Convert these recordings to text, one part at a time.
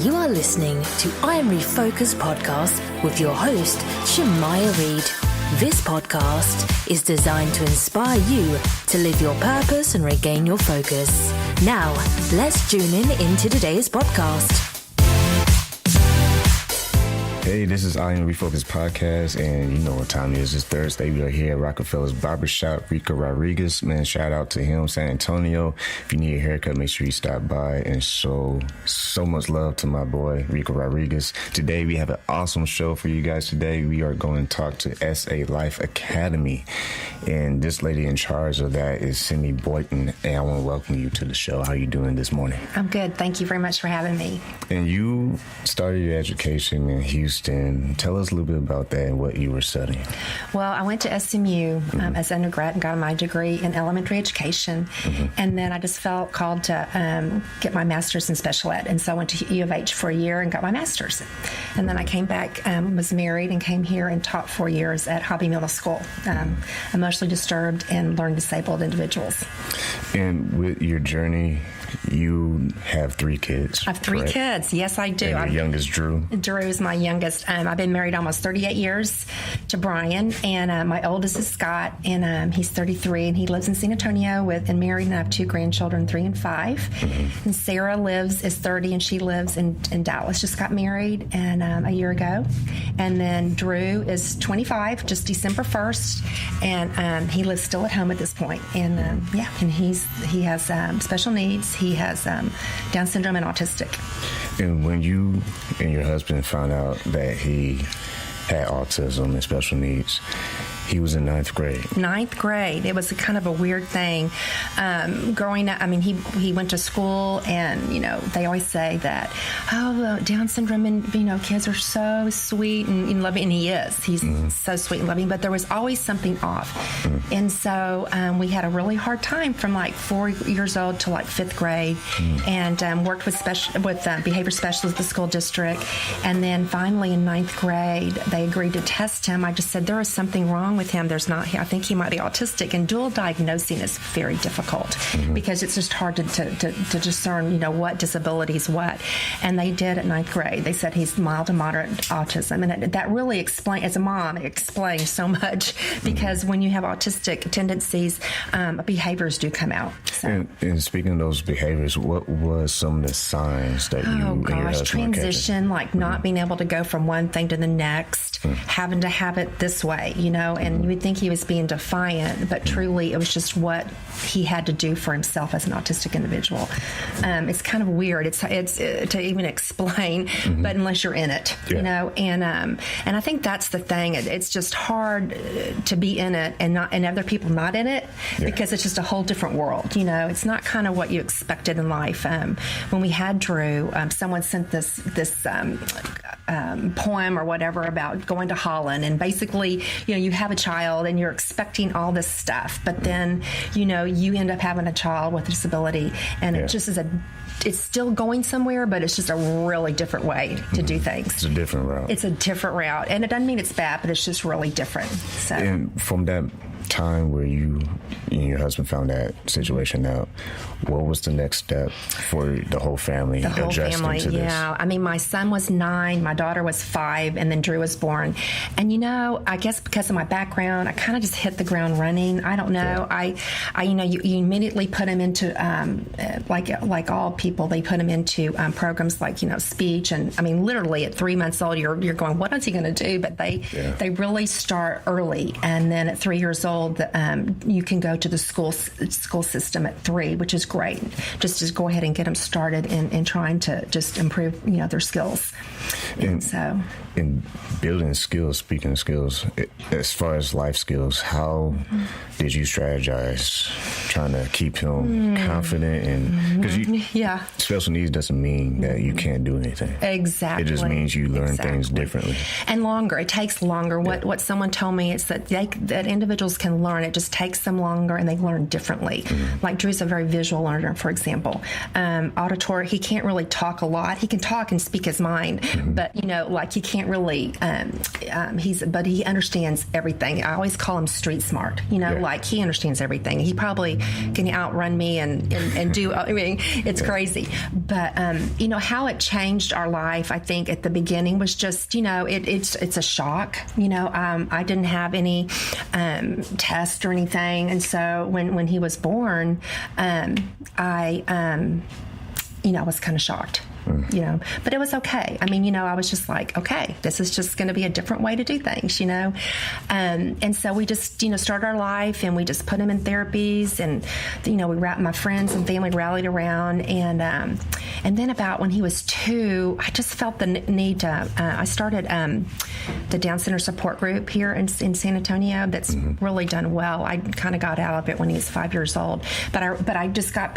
You are listening to I'm Refocused podcast with your host, Shemaya Reed. This podcast is designed to inspire you to live your purpose and regain your focus. Now, let's tune into today's podcast. Hey, this is I Am Refocused podcast, and you know what time it is. It's Thursday. We are here at Rockefeller's Barbershop. Rico Rodriguez, man, shout out to him, San Antonio. If you need a haircut, make sure you stop by and show so much love to my boy, Rico Rodriguez. Today, we have an awesome show for you guys. Today, we are going to talk to SA Life Academy, and this lady in charge of that is Cindy Boynton, and I want to welcome you to the show. How are you doing this morning? I'm good. Thank you very much for having me. And you started your education in Houston. Tell us a little bit about that and what you were studying. Well, I went to SMU as undergrad and got my degree in elementary education. And then I just felt called to get my master's in special ed. And so I went to U of H for a year and got my master's. And then I came back, was married, and came here and taught 4 years at Hobby Middle School, emotionally disturbed and learning disabled individuals. And with your journey, you have 3 kids. I have 3 kids. Yes, I do. And your youngest, Drew? Drew is my youngest. I've been married almost 38 years to Bryan, and my oldest is Scott, and he's 33, and he lives in San Antonio and married, and I have 2 grandchildren, 3 and 5. And Sarah is 30, and she lives in Dallas. Just got married and a year ago. And then Drew is 25, just December 1st, and he lives still at home at this point. And and he has special needs. He has Down Syndrome and Autism. And when you and your husband found out that he had autism and special needs, he was in 9th grade. 9th grade. It was kind of a weird thing. Growing up, I mean, he went to school, and, you know, they always say that, Down syndrome and, you know, kids are so sweet and loving, and he is. He's so sweet and loving, but there was always something off. And so we had a really hard time from like 4 years old to like 5th grade, and worked with behavior specialists at the school district. And then finally in 9th grade, they agreed to test him. I just said, there is something wrong with him. I think he might be autistic, and dual diagnosing is very difficult because it's just hard to discern, you know, what disabilities what. And they did at 9th grade. They said he's mild to moderate autism, and that really explains, as a mom, it explains so much, because when you have autistic tendencies, behaviors do come out. So. And speaking of those behaviors, what was some of the signs that you and your husband transition, like not being able to go from one thing to the next, having to have it this way, you know, and you would think he was being defiant, but truly it was just what he had to do for himself as an autistic individual. It's kind of weird. It's to even explain, but unless you're in it, you know, and I think that's the thing. It's just hard to be in it and other people not in it, because it's just a whole different world. You know, it's not kind of what you expected in life. When we had Drew, someone sent this poem or whatever about going to Holland, and basically, you know, you have a child and you're expecting all this stuff, but then, you know, you end up having a child with a disability, and it just is it's still going somewhere, but it's just a really different way to do things. It's a different route. It's a different route, and it doesn't mean it's bad, but it's just really different. So. And from that time where you and your husband found that situation out, what was the next step for the whole family? The whole family, to this? I mean, my son was 9, my daughter was 5, and then Drew was born. And, you know, I guess because of my background, I kind of just hit the ground running. I don't know. I you know, you immediately put him into, like all people, they put him into programs like, you know, speech. And, I mean, literally at 3 months old, you're going, what is he going to do? But they really start early. And then at 3 years old, you can go to the school system at 3, which is great. Just to go ahead and get them started in trying to just improve, you know, their skills. And so, in building skills, speaking of skills, as far as life skills, how did you strategize trying to keep him confident? And because special needs doesn't mean that you can't do anything. Exactly. It just means you learn things differently and longer. It takes longer. What someone told me is that that individuals can learn. It just takes them longer, and they learn differently. Like Drew's a very visual learner, for example. Auditory, he can't really talk a lot. He can talk and speak his mind, but like he can't really. But he understands everything. I always call him street smart. Like he understands everything. He probably can outrun me and do. I mean, it's crazy. But how it changed our life, I think at the beginning was just it's a shock. I didn't have any test or anything, and so when he was born, I was kind of shocked. But it was okay. I mean, I was just like, okay, this is just going to be a different way to do things, and so we just, started our life, and we just put him in therapies, and, my friends and family rallied around, and then about when he was 2, I just felt the need to, I started the Down Syndrome support group here in San Antonio that's really done well. I kind of got out of it when he was 5 years old, but I just got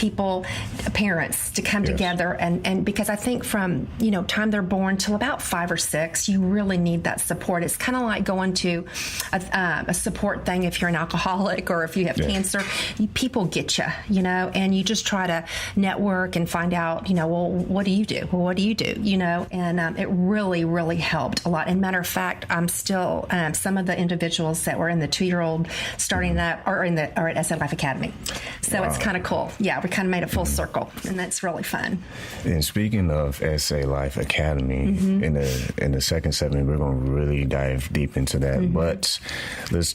parents to come together, and because I think from, time they're born till about 5 or 6, you really need that support. It's kind of like going to a support thing if you're an alcoholic or if you have cancer. People get you, and you just try to network and find out, well, what do you do? Well, what do you do? And it really, really helped a lot. And matter of fact, I'm still, some of the individuals that were in the 2-year-old starting that are at SA Life Academy. So It's kind of cool. Yeah, we kind of made a full circle, and that's really fun. And speaking of SA Life Academy, in the second segment, we're going to really dive deep into that. But let's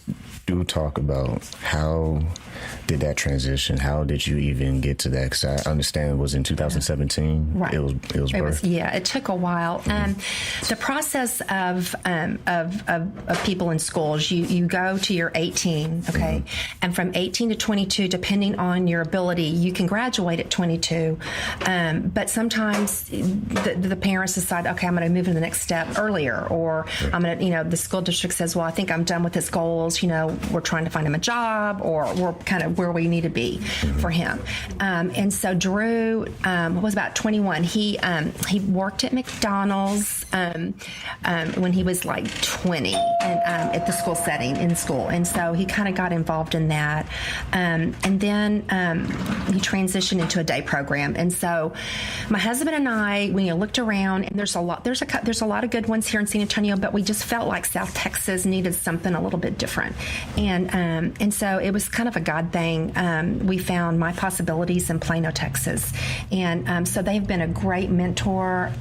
talk about how did that transition? How did you even get to that? Because I understand it was in 2017. Right. It was birth. It took a while. The process of people in schools, you go to your 18, okay, and from 18 to 22, depending on your ability, you can graduate at 22. But sometimes the parents decide, okay, I'm going to move to the next step earlier, or I'm going to, the school district says, well, I think I'm done with his goals. We're trying to find him a job, or we're kind of where we need to be for him. And so Drew was about 21. He worked at McDonald's when he was like 20 at the school setting in school. And so he kind of got involved in that. And then he transitioned into a day program. And so my husband and I, when you looked around, and there's a lot of good ones here in San Antonio, but we just felt like South Texas needed something a little bit different. And so it was kind of a God thing. We found My Possibilities in Plano, Texas. And so they've been a great mentor.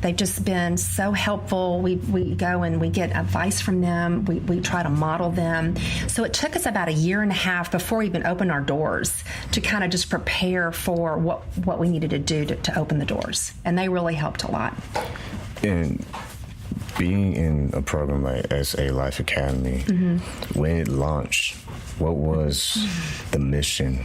They've just been so helpful. We go and we get advice from them. We try to model them. So it took us about 1.5 years before we even opened our doors to kind of just prepare for what we needed to do to open the doors. And they really helped a lot. And being in a program like SA Life Academy, when it launched, what was the mission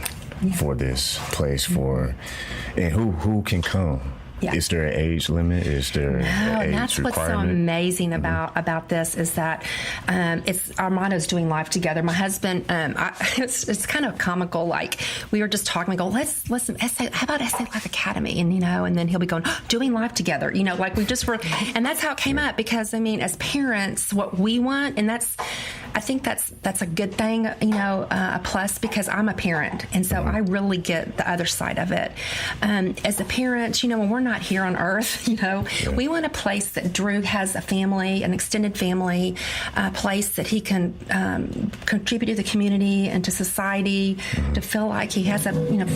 for this place and who can come? Yeah. Is there an age limit? Is there an age that's requirement? What's so amazing about this is that it's our motto is doing life together. My husband, it's kind of comical. Like we were just talking, we go, let's how about SA Life Academy? And then he'll be going, doing life together. Like we just were, and that's how it came up. Because as parents, what we want, and I think that's a good thing. A plus, because I'm a parent, and so I really get the other side of it. As a parent, when we're not here on earth, we want a place that Drew has a family, an extended family, a place that he can contribute to the community and to society, to feel like he has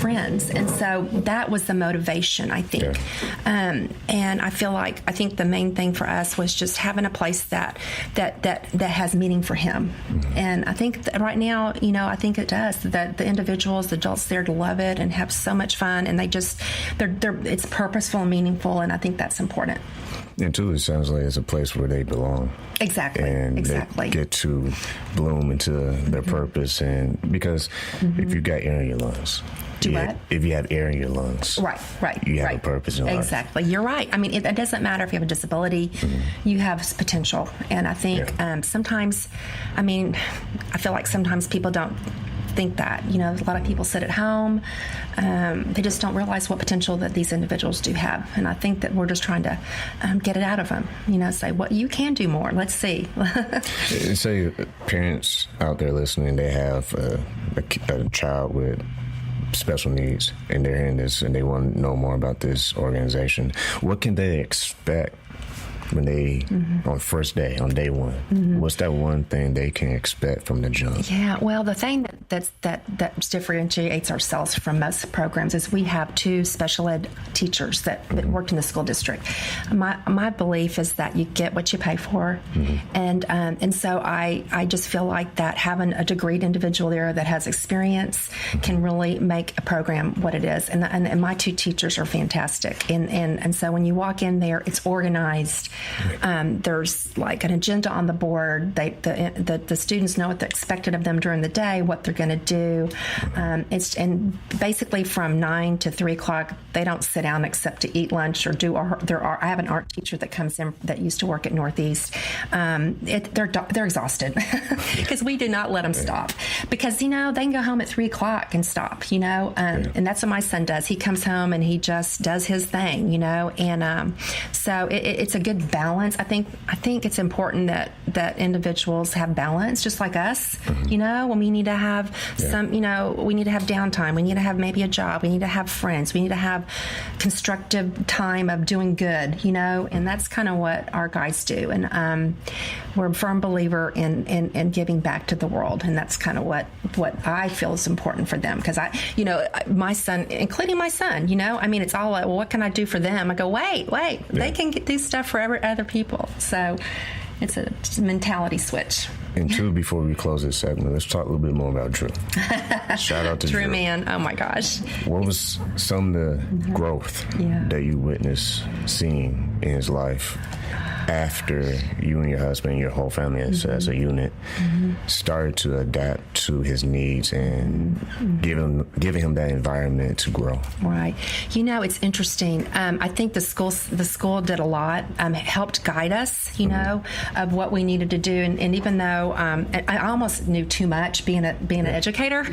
friends. And so that was the motivation, I think. And I think the main thing for us was just having a place that has meaning for him. And I think that right now, I think it does. That the individuals, the adults there to love it and have so much fun, and it's purposeful and meaningful, and I think that's important. And too, it sounds like it's a place where they belong. Exactly. And they get to bloom into their purpose, and because if you got air in your lungs. If you have air in your lungs, right, you have a purpose in life. Exactly, you're right. I mean, it doesn't matter if you have a disability; you have potential. And I think sometimes, I feel like sometimes people don't think that. A lot of people sit at home; they just don't realize what potential that these individuals do have. And I think that we're just trying to get it out of them. Say, what you can do more. Let's see. Say parents out there listening, they have a child with special needs, and they're hearing this and they want to know more about this organization. What can they expect when they on first day, on day one? What's that one thing they can expect from the jump? Yeah, well, the thing that differentiates ourselves from most programs is we have 2 special ed teachers that worked in the school district. My belief is that you get what you pay for, and so I just feel like that having a degreed individual there that has experience can really make a program what it is. And my 2 teachers are fantastic, and so when you walk in there, it's organized. There's like an agenda on the board. The students know what they're expected of them during the day, what they're going to do. And basically from 9 to 3 o'clock, they don't sit down except to eat lunch or do I have an art teacher that comes in that used to work at Northeast. They're exhausted because we do not let them stop, because they can go home at 3 o'clock and stop. And that's what my son does. He comes home and he just does his thing. And so it's a good balance. I think it's important that individuals have balance, just like us. When we need to have we need to have downtime. We need to have maybe a job. We need to have friends. We need to have constructive time of doing good. And that's kind of what our guides do. And we're a firm believer in giving back to the world, and that's kind of what I feel is important for them. Because my son, including my son, it's all like, well, what can I do for them? I go, wait, they can do stuff for other people. So it's a mentality switch. And Drew, before we close this segment, let's talk a little bit more about Drew. Shout out to Drew. Drew, man. Oh, my gosh. What was some of the growth that you witnessed seeing in his life after you and your husband and your whole family as a unit started to adapt to his needs and giving him that environment to grow? Right. It's interesting. I think the school did a lot, helped guide us, of what we needed to do. And even though I almost knew too much being an educator,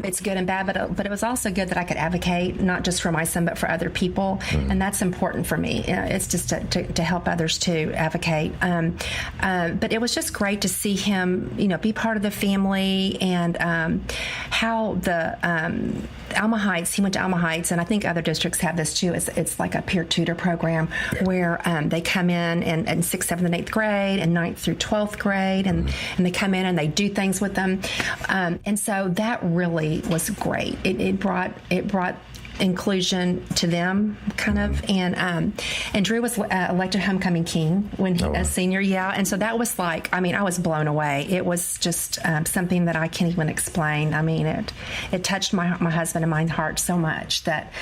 it's good and bad, but it was also good that I could advocate, not just for my son, but for other people. And that's important for me. It's just to help others too, advocate. But it was just great to see him, be part of the family, and how the Alma Heights, he went to Alma Heights, and I think other districts have this too. It's like a peer tutor program where they come in 6th, 7th, and 8th grade, and 9th through 12th grade, and they come in and they do things with them. And so that really was great. It brought inclusion to them, kind of, and Drew was elected homecoming king when he a senior, and so that was like, I was blown away. It was just something that I can't even explain. It touched my husband and my heart so much that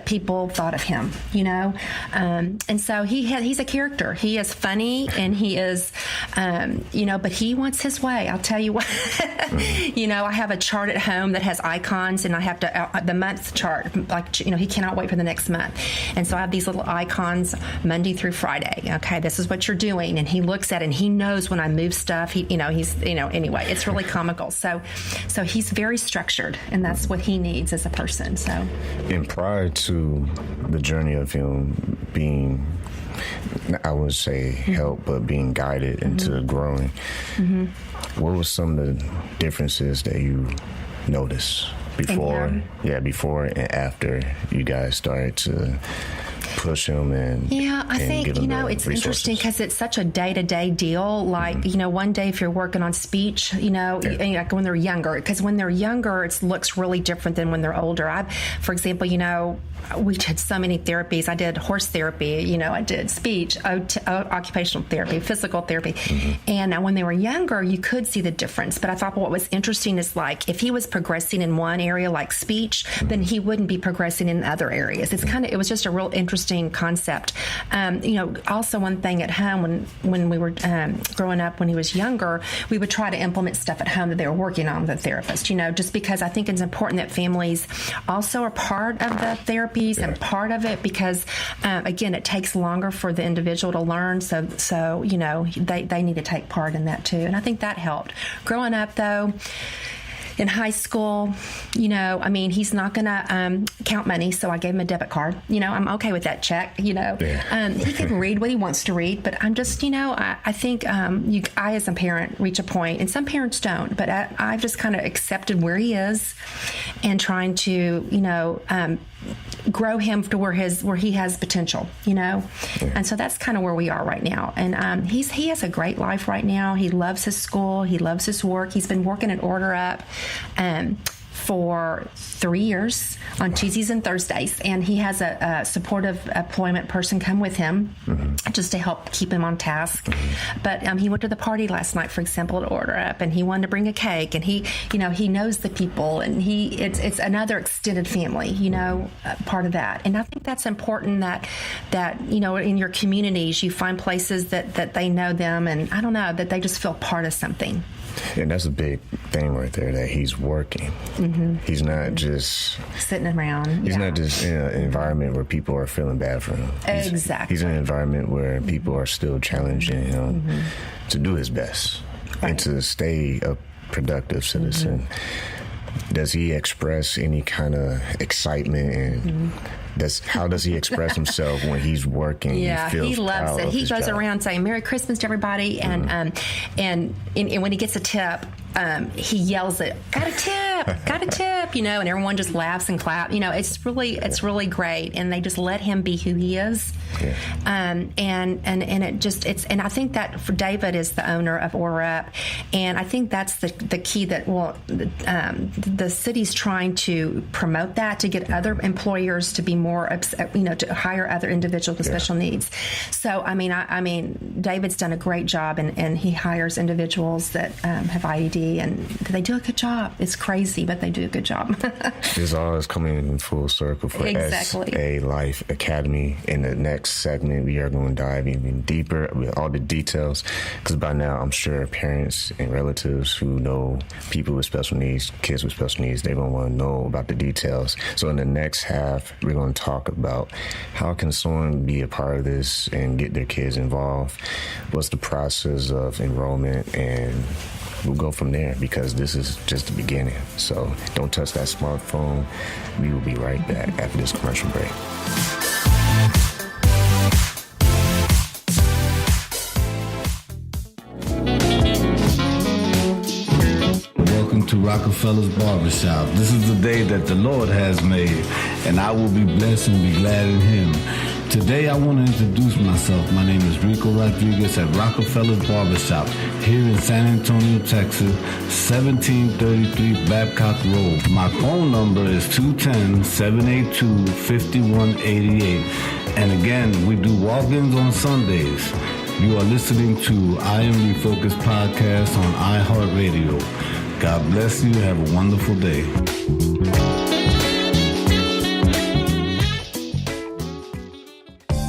people thought of him, and so he's a character. He is funny, and he is, but he wants his way. I'll tell you what. I have a chart at home that has icons, and I have to the month chart, he cannot wait for the next month, and so I have these little icons Monday through Friday. Okay, this is what you're doing, and he looks at it and he knows when I move stuff. Anyway, it's really comical. So he's very structured, and that's what he needs as a person. So, and prior to the journey of him being, I would say help, but being guided into growing, what were some of the differences that you noticed before and after you guys started to push him and I think it's interesting because it's such a day-to-day deal. Like one day if you're working on speech, like when they're younger, because when they're younger it looks really different than when they're older. For example, we did so many therapies. I did horse therapy, I did speech, occupational therapy, physical therapy, and when they were younger you could see the difference. But I thought what was interesting is, like, if he was progressing in one area like speech, then he wouldn't be progressing in other areas. It was just a real interesting concept. Also one thing at home when we were growing up, when he was younger, we would try to implement stuff at home that they were working on with the therapist, just because I think it's important that families also are part of the therapies and part of it, because again, it takes longer for the individual to learn, so they need to take part in that too, and I think that helped. Growing up though, in high school, he's not going to count money, so I gave him a debit card. I'm okay with that check. He can read what he wants to read, but I'm just, I think I as a parent reach a point, and some parents don't, but I've just kind of accepted where he is and trying to, grow him to where he has potential, you know. Yeah. And so that's kind of where we are right now. And he has a great life right now. He loves his school. He loves his work. He's been working at Order Up for 3 years on Tuesdays and Thursdays, and he has a supportive employment person come with him just to help keep him on task. But he went to the party last night, for example, at Order Up, and he wanted to bring a cake, and he knows the people, and it's another extended family, you know, part of that. And I think that's important that you know, in your communities you find places that they know them, and I don't know, that they just feel part of something. And that's a big thing right there, that he's working. He's not just sitting around. He's not just in an environment where people are feeling bad for him. Exactly. He's in an environment where people are still challenging him to do his best and to stay a productive citizen. Does he express any kind of excitement, and how does he express himself when he's working? Yeah, he loves it. He goes job. around saying "Merry Christmas" to everybody, and when he gets a tip, he yells it, "Got a tip! Got a tip!" You know, and everyone just laughs and claps. You know, it's really great, and they just let him be who he is. Yeah. And I think that for David is the owner of Order Up, and I think that's the key that the city's trying to promote that, to get other employers to be more, you know, to hire other individuals with special needs. So I mean, David's done a great job, and he hires individuals that have IED, and they do a good job. It's crazy, but they do a good job. This all is coming in full circle for SA Life Academy. In the next segment, we are going to dive even deeper with all the details, because by now I'm sure parents and relatives who know people with special needs, kids with special needs, they're going to want to know about the details. So in the next half, we're going to talk about how can someone be a part of this and get their kids involved, what's the process of enrollment, and we'll go from there, because this is just the beginning. So don't touch that smartphone. We will be right back after this commercial break. Welcome to Rockefeller's Barbershop. This is the day that the Lord has made, and I will be blessed and be glad in Him. Today I want to introduce myself. My name is Rico Rodriguez at Rockefeller's Barbershop here in San Antonio, Texas, 1733 Babcock Road. My phone number is 210-782-5188. And again, we do walk-ins on Sundays. You are listening to I Am Refocused podcast on iHeartradio. God bless you. Have a wonderful day.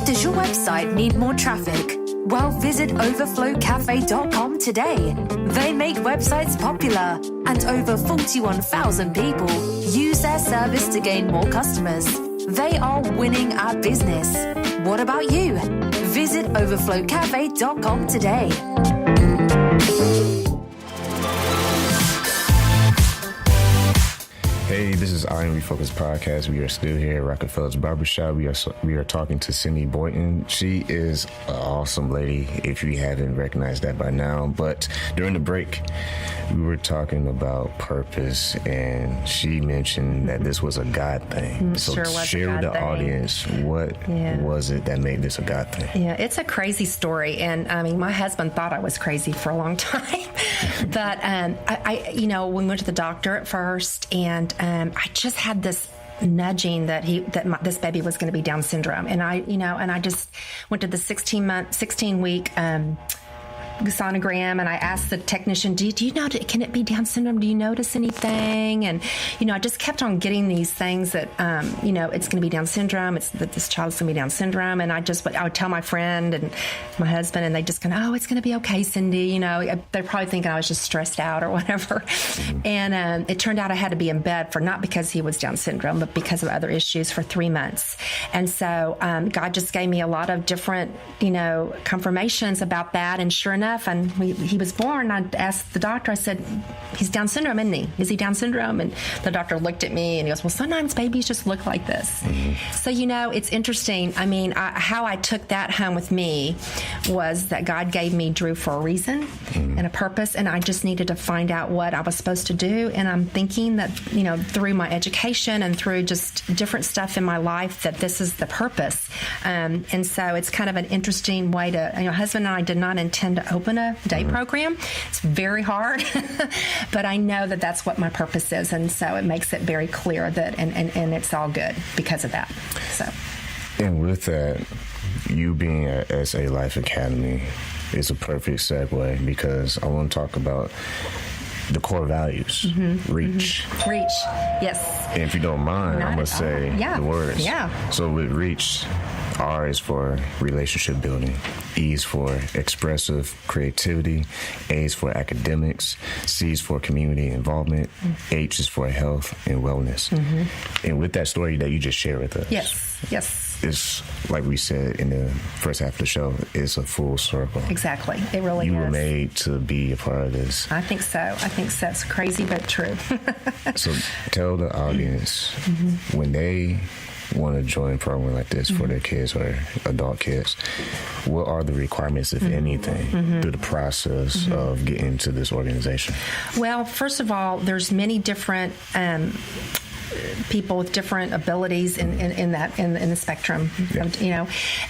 Does your website need more traffic? Well, visit overflowcafe.com today. They make websites popular, and over 41,000 people use their service to gain more customers. They are winning our business. What about you? Visit overflowcafe.com today. Hey, this is I Am Refocused podcast. We are still here at Rockefeller's Barbershop. We are talking to Cindy Boynton. She is an awesome lady, if you haven't recognized that by now. But during the break, we were talking about purpose, and she mentioned that this was a God thing. So share with the audience, what was it that made this a God thing? Yeah, it's a crazy story. And I mean, my husband thought I was crazy for a long time. But I we went to the doctor at first, and I just had this nudging that this baby was going to be Down syndrome, and I just went to the 16-week sonogram, and I asked the technician, do you know, can it be Down syndrome? Do you notice anything? And I just kept on getting these things that it's going to be Down syndrome. It's that this child's going to be Down syndrome, and I would tell my friend and my husband, and they just go, oh, it's going to be okay, Cindy. They're probably thinking I was just stressed out or whatever. And it turned out I had to be in bed not because he was Down syndrome, but because of other issues for 3 months. And so God just gave me a lot of different confirmations about that, and sure enough, enough, and he was born, I asked the doctor, I said, he's Down syndrome, isn't he? Is he Down syndrome? And the doctor looked at me and he goes, well, sometimes babies just look like this. So, it's interesting. I mean, how I took that home with me was that God gave me Drew for a reason and a purpose, and I just needed to find out what I was supposed to do. And I'm thinking that, through my education and through just different stuff in my life, that this is the purpose. And so it's kind of an interesting way to, husband and I did not intend to open a day program. It's very hard, but I know that that's what my purpose is. And so it makes it very clear that, and it's all good because of that. So. And with that, you being at SA Life Academy is a perfect segue, because I want to talk about the core values. Reach. Reach, yes. And if you don't mind, I'm going to say the words. Yeah. So with Reach, R is for relationship building, E is for expressive creativity, A is for academics, C is for community involvement, H is for health and wellness. And with that story that you just shared with us. Yes. It's like we said in the first half of the show, it's a full circle. Exactly. It really is. You were made to be a part of this. I think so. It's crazy, but true. So tell the audience, when they want to join a program like this for their kids or adult kids, what are the requirements, if anything, through the process of getting into this organization? Well, first of all, there's many different people with different abilities in the spectrum,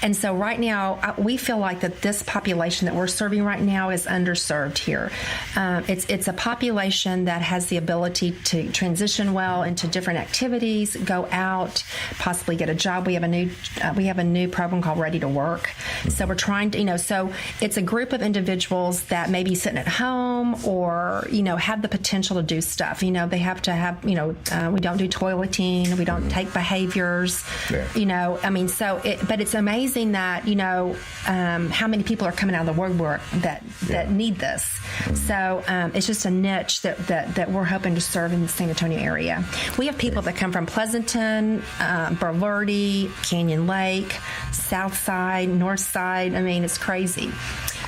and so right now we feel like that this population that we're serving right now is underserved here. It's a population that has the ability to transition well into different activities, go out, possibly get a job. We have a new program called Ready to Work. So we're trying to, so it's a group of individuals that may be sitting at home or have the potential to do stuff. They have to have, we don't do toileting, we don't take behaviors, but it's amazing that, how many people are coming out of the woodwork that need this. So it's just a niche that we're hoping to serve in the San Antonio area. We have people that come from Pleasanton, Bulverde, Canyon Lake, South Side, North Side. I mean, it's crazy.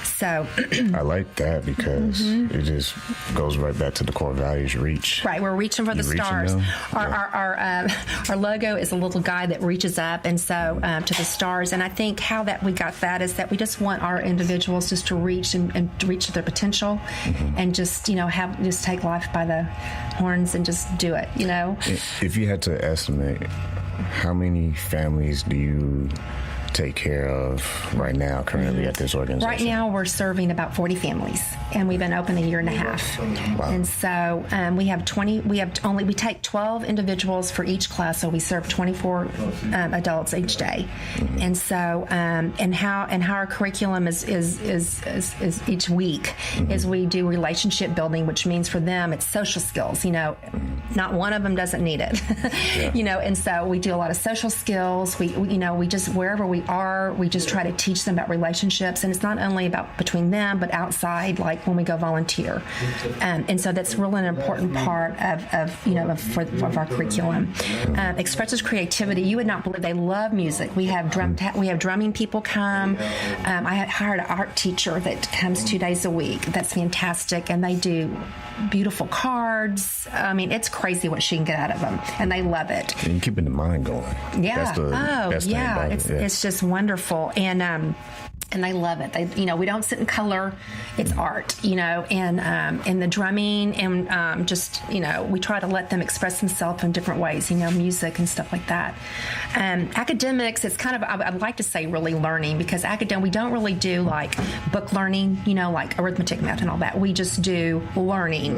So I like that because it just goes right back to the core values. Reach. Right, we're reaching for the stars. Our logo is a little guy that reaches up, and so to the stars. And I think how that we got that is that we just want our individuals just to reach and reach their potential, and just just take life by the horns and just do it. If you had to estimate, how many families do you take care of right now currently at this organization? Right now we're serving about 40 families, and we've been open a year and a half. Wow. And so we take 12 individuals for each class, so we serve 24 adults each day. And so and how our curriculum is each week is we do relationship building, which means for them it's social skills. Not one of them doesn't need it. And so we do a lot of social skills. We just, wherever we are, we just try to teach them about relationships, and it's not only about between them but outside, like when we go volunteer. And so that's really an important part of our curriculum. Expresses creativity. You would not believe they love music. We have drumming people come. I hired an art teacher that comes 2 days a week. That's fantastic, and they do beautiful cards. I mean, it's crazy what she can get out of them, and they love it. And you're keeping the mind going. Yeah. That's the best thing about it. It's just wonderful, and they love it. We don't sit in color; it's art, and the drumming, and we try to let them express themselves in different ways, music and stuff like that. Academics, it's kind of, I'd like to say really learning, because we don't really do like book learning, like arithmetic, math, and all that. We just do learning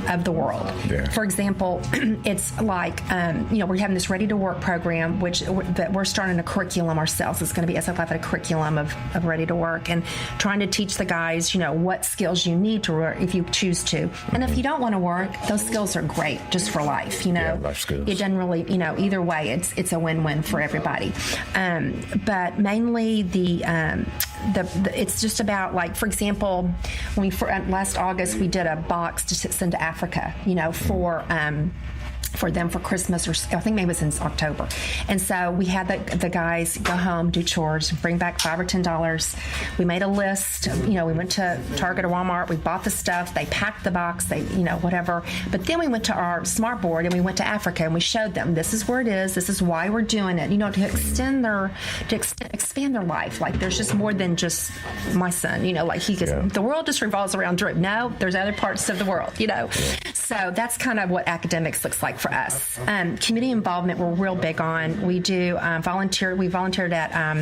of the world. Yeah. For example, it's like, we're having this Ready to Work program, that we're starting a curriculum ourselves. It's going to be SF a curriculum of Ready to Work, and trying to teach the guys, what skills you need to work if you choose to. And if you don't want to work, those skills are great just for life, life skills. It doesn't really, either way, it's a win-win for everybody. But mainly it's just about, like, for example, last August we did a box to send to Africa, for for them for Christmas, or I think maybe it was in October. And so we had the guys go home, do chores, bring back $5 or $10. We made a list. We went to Target or Walmart. We bought the stuff. They packed the box. They, whatever. But then we went to our smart board and we went to Africa and we showed them this is where it is. This is why we're doing it. To expand their life. Like there's just more than just my son. The world just revolves around Drew. No, there's other parts of the world. So that's kind of what academics looks like for us. Community involvement we're real big on. We do volunteer. We volunteered at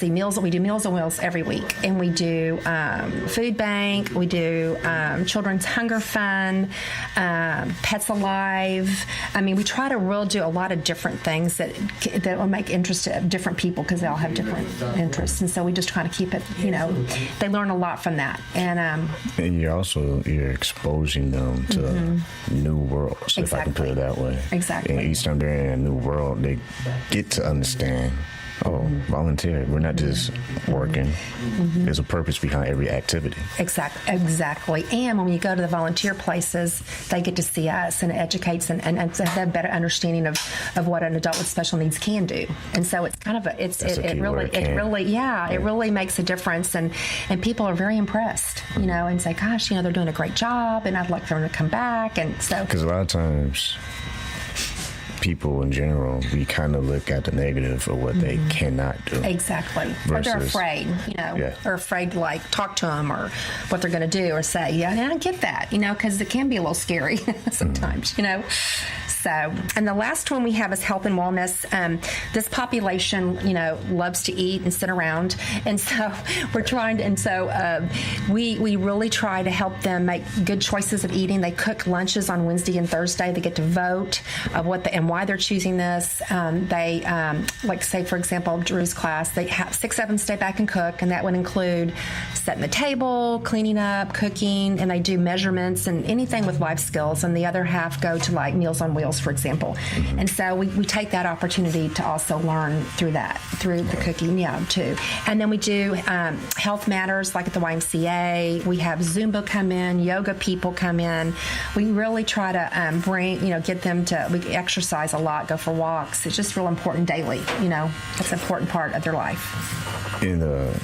meals. We do Meals on Wheels every week, and we do food bank. We do Children's Hunger Fund, Pets Alive. We try to really do a lot of different things that will make interest to different people because they all have different interests, and so we just try to keep it. They learn a lot from that, and you're exposing them to new worlds, if I can put it that way. Exactly. And each time they're in a new world, they get to understand. Volunteer. We're not just working. There's a purpose behind every activity. Exactly. And when you go to the volunteer places, they get to see us, and it educates and have a better understanding of what an adult with special needs can do. And so it's kind of it really makes a difference, and people are very impressed, and say, gosh, they're doing a great job, and I'd like for them to come back. And so because a lot of times people in general, we kind of look at the negative of what they cannot do. Exactly. Versus, or they're afraid, or afraid to talk to them or what they're going to do or say. Yeah, and I get that, because it can be a little scary sometimes, So, and the last one we have is health and wellness. This population, loves to eat and sit around, and so we're trying to. And so we really try to help them make good choices of eating. They cook lunches on Wednesday and Thursday. They get to vote of and why they're choosing this. They say for example, Drew's class, they have 6 of them stay back and cook, and that would include setting the table, cleaning up, cooking, and they do measurements and anything with life skills. And the other half go to Meals on Wheels, for example. And so we take that opportunity to also learn through the cooking, too. And then we do health matters, like at the YMCA. We have Zumba come in, yoga people come in. We really try to get them we exercise a lot, go for walks. It's just real important daily, It's an important part of their life. In the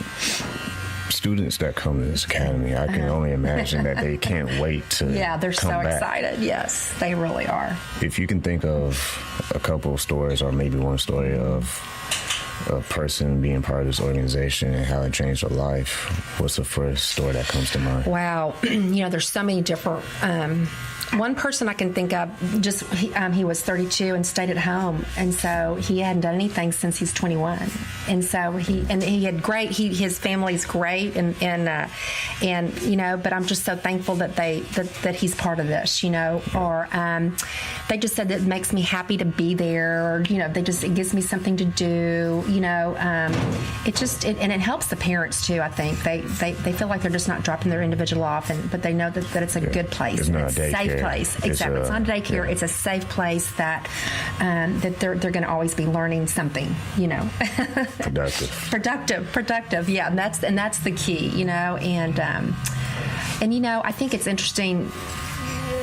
students that come to this academy, I can only imagine that they can't wait to they're come so back. Excited. Yes, they really are. If you can think of a couple of stories, or maybe one story of a person being part of this organization and how it changed their life, what's the first story that comes to mind? Wow. There's so many different... one person I can think of, he was 32 and stayed at home, and so he hadn't done anything since he's 21, and so he had great. His family's great, and but I'm just so thankful that that he's part of this, Or they just said that it makes me happy to be there, or it gives me something to do, it helps the parents too. I think they feel like they're just not dropping their individual off, but they know that it's a good place, it's not a daycare. Safe place. Exactly. It's not a daycare. It's a safe place that they're going to always be learning something, Productive. Yeah. And that's the key, and I think it's interesting.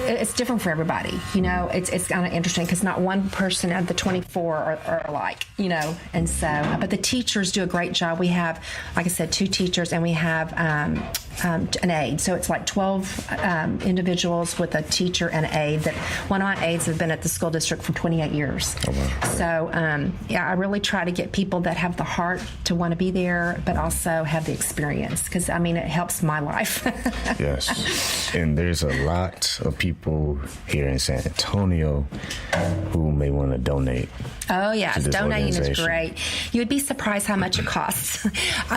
It's different for everybody, It's kind of interesting because not one person of the 24 are alike, And so, but the teachers do a great job. We have, like I said, 2 teachers, and we have an aide. So it's 12 individuals with a teacher and an aide. That one of my aides have been at the school district for 28 years. Oh, wow. So I really try to get people that have the heart to want to be there, but also have the experience, because it helps my life. Yes, and there's a lot of people here in San Antonio who may want to donate. Oh, yeah. Donating is great. You'd be surprised how much it costs.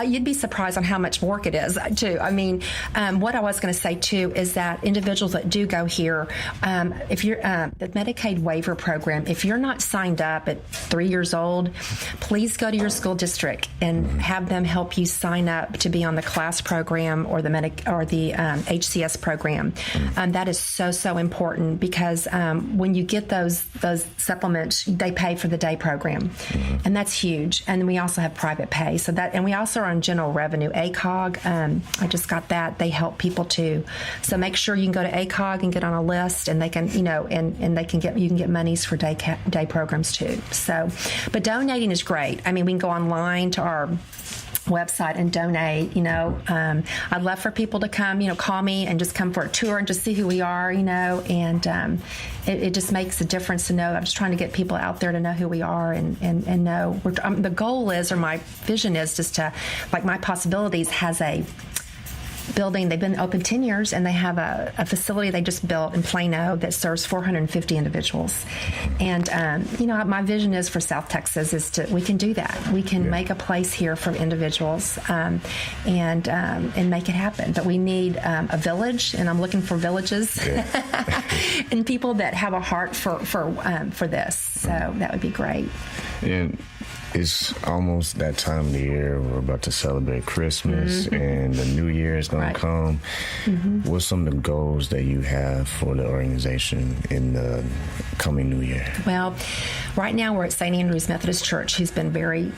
You'd be surprised on how much work it is, too. What I was going to say, too, is that individuals that do go here, if you're the Medicaid waiver program, if you're not signed up at 3 years old, please go to your school district and have them help you sign up to be on the class program or the HCS program. That is so so important because when you get those supplements, they pay for the day program, and that's huge. And we also have private pay, and we also are on general revenue. ACOG, I just got that. They help people too. So make sure you can go to ACOG and get on a list, and they can, and they can you can get monies for day programs too. So, but donating is great. I mean, we can go online to our website and donate. I'd love for people to come, call me and just come for a tour and just see who we are, and it just makes a difference to know. I'm just trying to get people out there to know who we are and know. The goal is, or my vision is, just to, like, My Possibilities has a building. They've been open 10 years, and they have a facility they just built in Plano that serves 450 individuals. And my vision is for South Texas is we can do that. We can make a place here for individuals and make it happen. But we need a village, and I'm looking for villages and people that have a heart for this. So that would be great. And it's almost that time of the year. We're about to celebrate Christmas, and the new year is going to come. What's some of the goals that you have for the organization in the coming new year? Well, right now we're at St. Andrew's Methodist Church, who's been we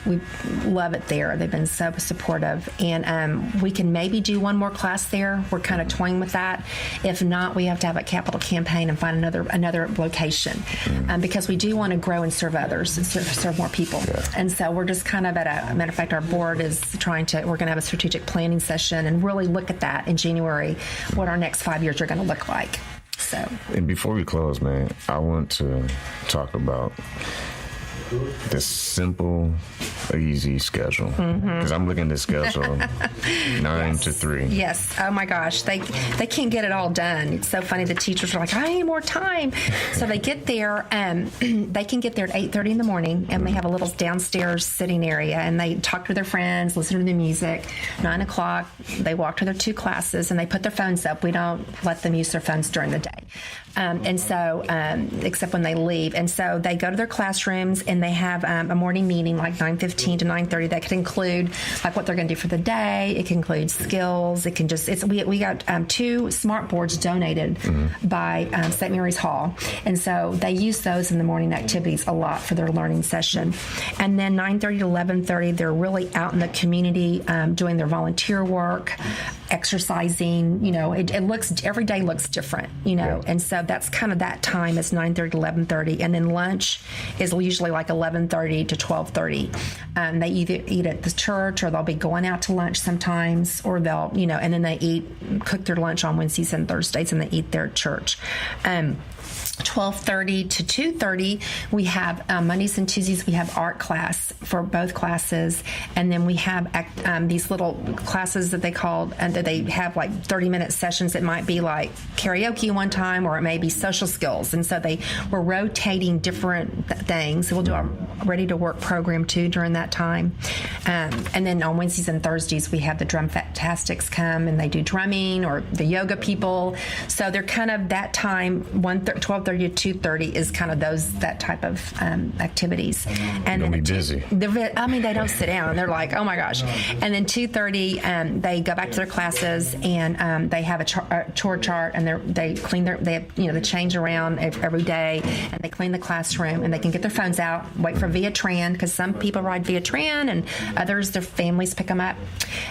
love it there. They've been so supportive. And we can maybe do one more class there. We're kind of toying with that. If not, we have to have a capital campaign and find another location because we do want to grow and serve others and serve more people. Yeah. And so we're just kind of at a matter of fact, our board is we're going to have a strategic planning session and really look at that in January, what our next 5 years are going to look like. So. And before we close, man, I want to talk about the simple, easy schedule. Because I'm looking at the schedule, 9 to 3. Yes. Oh my gosh, they can't get it all done. It's so funny. The teachers are like, I need more time. So they get there, they can get there at 8:30 in the morning, and they have a little downstairs sitting area, and they talk to their friends, listen to the music. 9 o'clock, they walk to their 2 classes, and they put their phones up. We don't let them use their phones during the day. Except when they leave. And so they go to their classrooms, and they have a morning meeting like 9:15 to 9:30 that could include like what they're going to do for the day. It can include skills. It can we got 2 smart boards donated by St. Mary's Hall. And so they use those in the morning activities a lot for their learning session. And then 9:30 to 11:30, they're really out in the community doing their volunteer work, exercising. It looks, every day looks different, and so that's kind of that time is 9:30 to 11:30, and then lunch is usually like 11:30 to 12:30. They either eat at the church, or they'll be going out to lunch sometimes, or they'll, and then they cook their lunch on Wednesdays and Thursdays, and they eat their church. 12:30 to 2:30, we have Mondays and Tuesdays, we have art class for both classes, and then we have these little classes that they call, and that they have like 30-minute sessions. It might be like karaoke one time, or it may be social skills, and so we're rotating different things. So we'll do a ready to work program too during that time, and then on Wednesdays and Thursdays we have the drum fantastics come, and they do drumming, or the yoga people. So they're kind of that time 12:30 to 2:30 is kind of that type of activities. And they'll be busy. They don't sit down. They're like, oh my gosh. And then 2:30, they go back to their classes, and they have a chore chart, and they clean they change around every day, and they clean the classroom, and they can get their phones out, wait for Via Tran, because some people ride Via Tran, and others, their families pick them up.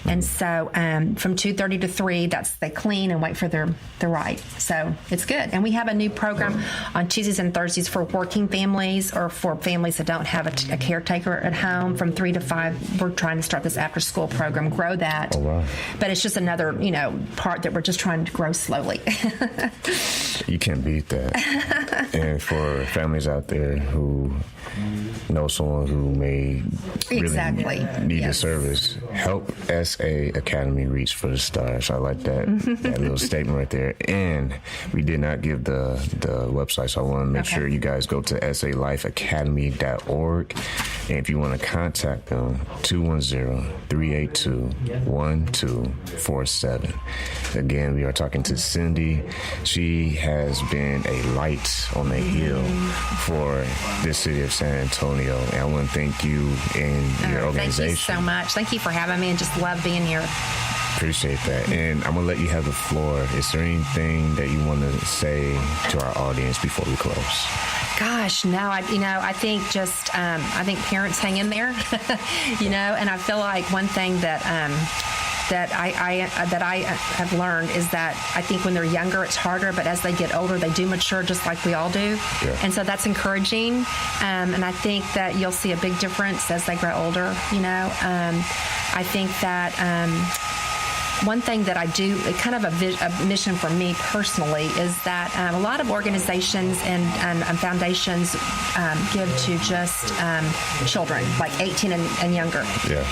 And so from 2:30 to 3, they clean and wait for their ride. So it's good. And we have a new program on Tuesdays and Thursdays for working families, or for families that don't have a caretaker at home. From 3 to 5, we're trying to start this after school program, grow that. Oh, wow. But it's just another, part that we're just trying to grow slowly. You can't beat that. And for families out there who know someone who may really need the service, help SA Academy reach for the stars. I like that little statement right there. And we did not give the website, so I want to make sure you guys go to salifeacademy.org. And if you want to contact them, 210-382-1247. Again, we are talking to Cindy. She has been a light on the hill for this city of San Antonio. And I want to thank you and your organization. Thank you so much. Thank you for having me, and just love being here. Appreciate that. And I'm going to let you have the floor. Is there anything that you want to say to our audience before we close? Gosh, no, I think just, I think parents hang in there, and I feel like one thing that I have learned is that I think when they're younger, it's harder, but as they get older, they do mature just like we all do. Yeah. And so that's encouraging. And I think that you'll see a big difference as they grow older, I think that, one thing that I do, kind of a mission for me personally, is that a lot of organizations and foundations give to just children, like 18 and younger. Yeah.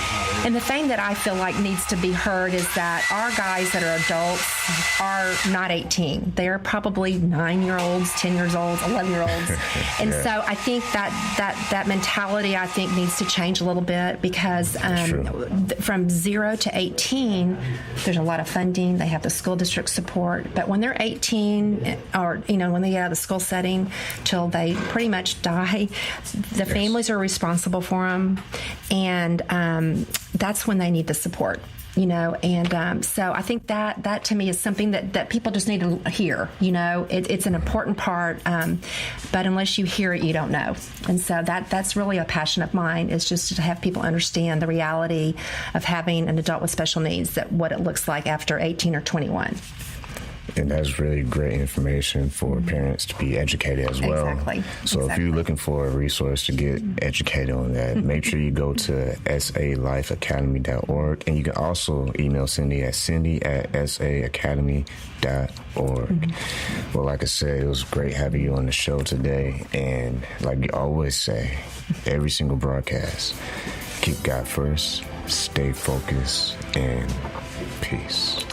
And the thing that I feel like needs to be heard is that our guys that are adults are not 18. They're probably 9-year-olds, 10 years old, 11-year-olds. And Yeah. so I think that mentality, I think, needs to change a little bit, because from 0 to 18, there's a lot of funding. They have the school district support. But when they're 18, or, when they get out of the school setting till they pretty much die, the families are responsible for them. And that's when they need the support. So I think that to me is something that people just need to hear. It's an important part, but unless you hear it, you don't know. And so that's really a passion of mine, is just to have people understand the reality of having an adult with special needs, that what it looks like after 18 or 21. And that's really great information for parents to be educated as well. Exactly. So if you're looking for a resource to get educated on that, make sure you go to salifeacademy.org. And you can also email Cindy at cindy@saacademy.org. Well, like I said, it was great having you on the show today. And like you always say, every single broadcast, keep God first, stay focused, and peace.